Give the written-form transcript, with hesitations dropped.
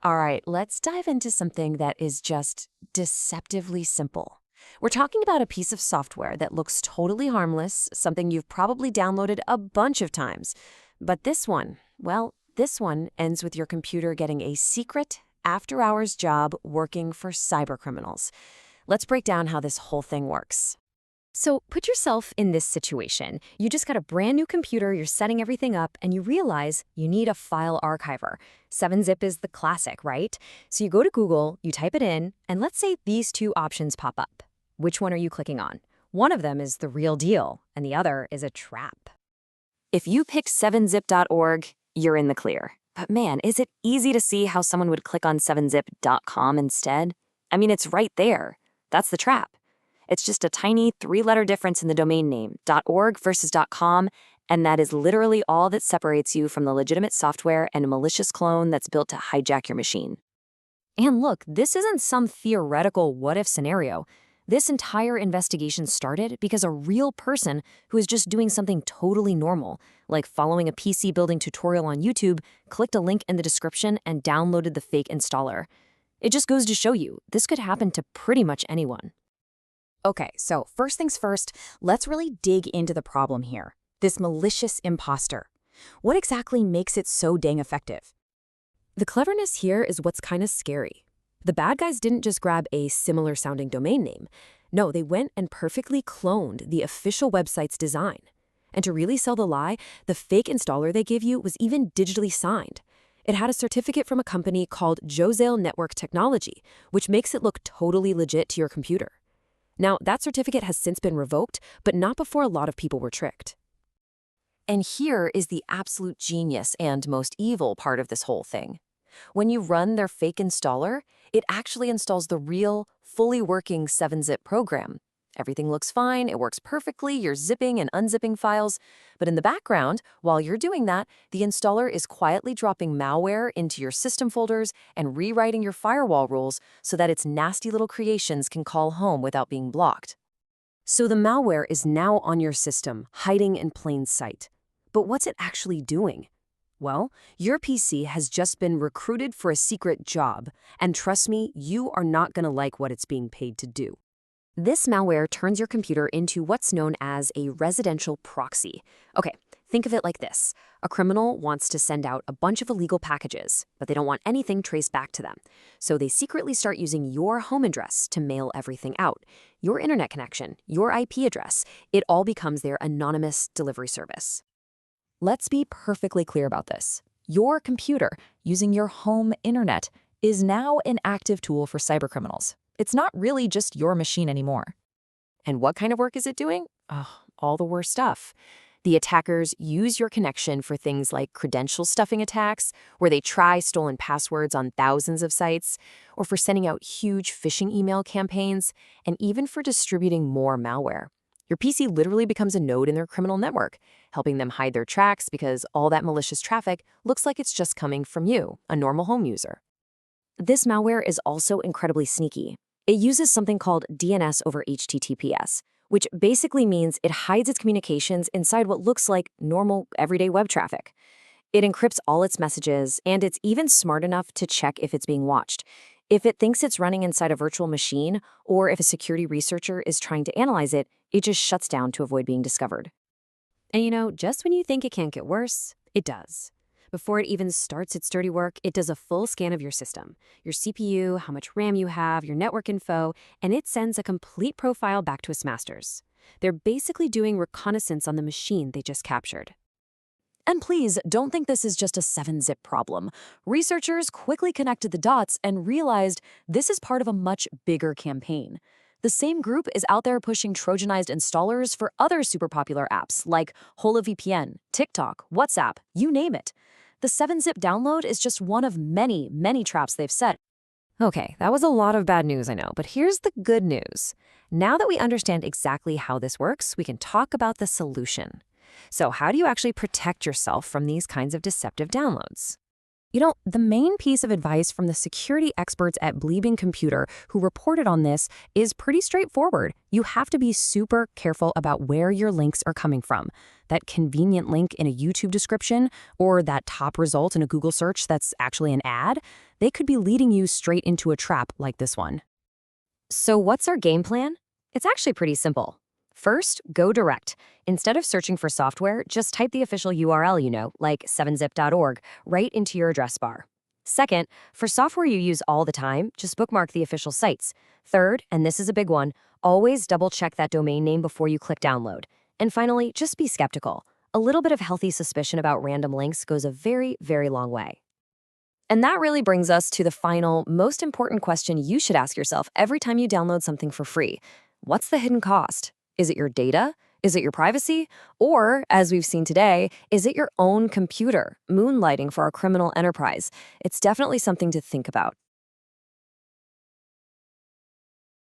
All right, let's dive into something that is just deceptively simple. We're talking about a piece of software that looks totally harmless, something you've probably downloaded a bunch of times. But this one, well, this one ends with your computer getting a secret, after-hours job working for cybercriminals. Let's break down how this whole thing works. So put yourself in this situation. You just got a brand new computer, you're setting everything up, and you realize you need a file archiver. 7-zip is the classic, right? So you go to Google, you type it in, and let's say these two options pop up. Which one are you clicking on? One of them is the real deal, and the other is a trap. If you pick 7zip.org, you're in the clear. But man, is it easy to see how someone would click on 7zip.com instead? I mean, it's right there. That's the trap. It's just a tiny 3-letter difference in the domain name, .org versus .com, and that is literally all that separates you from the legitimate software and a malicious clone that's built to hijack your machine. And look, this isn't some theoretical what-if scenario. This entire investigation started because a real person who is just doing something totally normal, like following a PC building tutorial on YouTube, clicked a link in the description and downloaded the fake installer. It just goes to show you, this could happen to pretty much anyone. Okay, so first things first, let's really dig into the problem here. This malicious imposter. What exactly makes it so dang effective? The cleverness here is what's kind of scary. The bad guys didn't just grab a similar-sounding domain name. No, they went and perfectly cloned the official website's design. And to really sell the lie, the fake installer they give you was even digitally signed. It had a certificate from a company called Josale Network Technology, which makes it look totally legit to your computer. Now, that certificate has since been revoked, but not before a lot of people were tricked. And here is the absolute genius and most evil part of this whole thing. When you run their fake installer, it actually installs the real, fully working 7-zip program. Everything looks fine, it works perfectly, you're zipping and unzipping files. But in the background, while you're doing that, the installer is quietly dropping malware into your system folders and rewriting your firewall rules so that its nasty little creations can call home without being blocked. So the malware is now on your system, hiding in plain sight. But what's it actually doing? Well, your PC has just been recruited for a secret job, and trust me, you are not going to like what it's being paid to do. This malware turns your computer into what's known as a residential proxy. Okay, think of it like this. A criminal wants to send out a bunch of illegal packages, but they don't want anything traced back to them. So they secretly start using your home address to mail everything out. Your internet connection, your IP address, it all becomes their anonymous delivery service. Let's be perfectly clear about this. Your computer, using your home internet, is now an active tool for cybercriminals. It's not really just your machine anymore. And what kind of work is it doing? Oh, all the worst stuff. The attackers use your connection for things like credential stuffing attacks, where they try stolen passwords on thousands of sites, or for sending out huge phishing email campaigns, and even for distributing more malware. Your PC literally becomes a node in their criminal network, helping them hide their tracks because all that malicious traffic looks like it's just coming from you, a normal home user. This malware is also incredibly sneaky. It uses something called DNS over HTTPS, which basically means it hides its communications inside what looks like normal, everyday web traffic. It encrypts all its messages, and it's even smart enough to check if it's being watched. If it thinks it's running inside a virtual machine, or if a security researcher is trying to analyze it, it just shuts down to avoid being discovered. And you know, just when you think it can't get worse, it does. Before it even starts its dirty work, it does a full scan of your system, your CPU, how much RAM you have, your network info, and it sends a complete profile back to its masters. They're basically doing reconnaissance on the machine they just captured. And please, don't think this is just a 7-zip problem. Researchers quickly connected the dots and realized this is part of a much bigger campaign. The same group is out there pushing Trojanized installers for other super popular apps like HoloVPN, TikTok, WhatsApp, you name it. The 7-zip download is just one of many, many traps they've set. Okay, that was a lot of bad news, I know, but here's the good news. Now that we understand exactly how this works, we can talk about the solution. So how do you actually protect yourself from these kinds of deceptive downloads? The main piece of advice from the security experts at BleepingComputer who reported on this is pretty straightforward. You have to be super careful about where your links are coming from. That convenient link in a YouTube description or that top result in a Google search that's actually an ad, they could be leading you straight into a trap like this one. So what's our game plan? It's actually pretty simple. First, go direct. Instead of searching for software, just type the official URL, like 7zip.org, right into your address bar. Second, for software you use all the time, just bookmark the official sites. Third, and this is a big one, always double-check that domain name before you click download. And finally, just be skeptical. A little bit of healthy suspicion about random links goes a very, very long way. And that really brings us to the final, most important question you should ask yourself every time you download something for free. What's the hidden cost? Is it your data? Is it your privacy? Or, as we've seen today, is it your own computer, moonlighting for a criminal enterprise? It's definitely something to think about.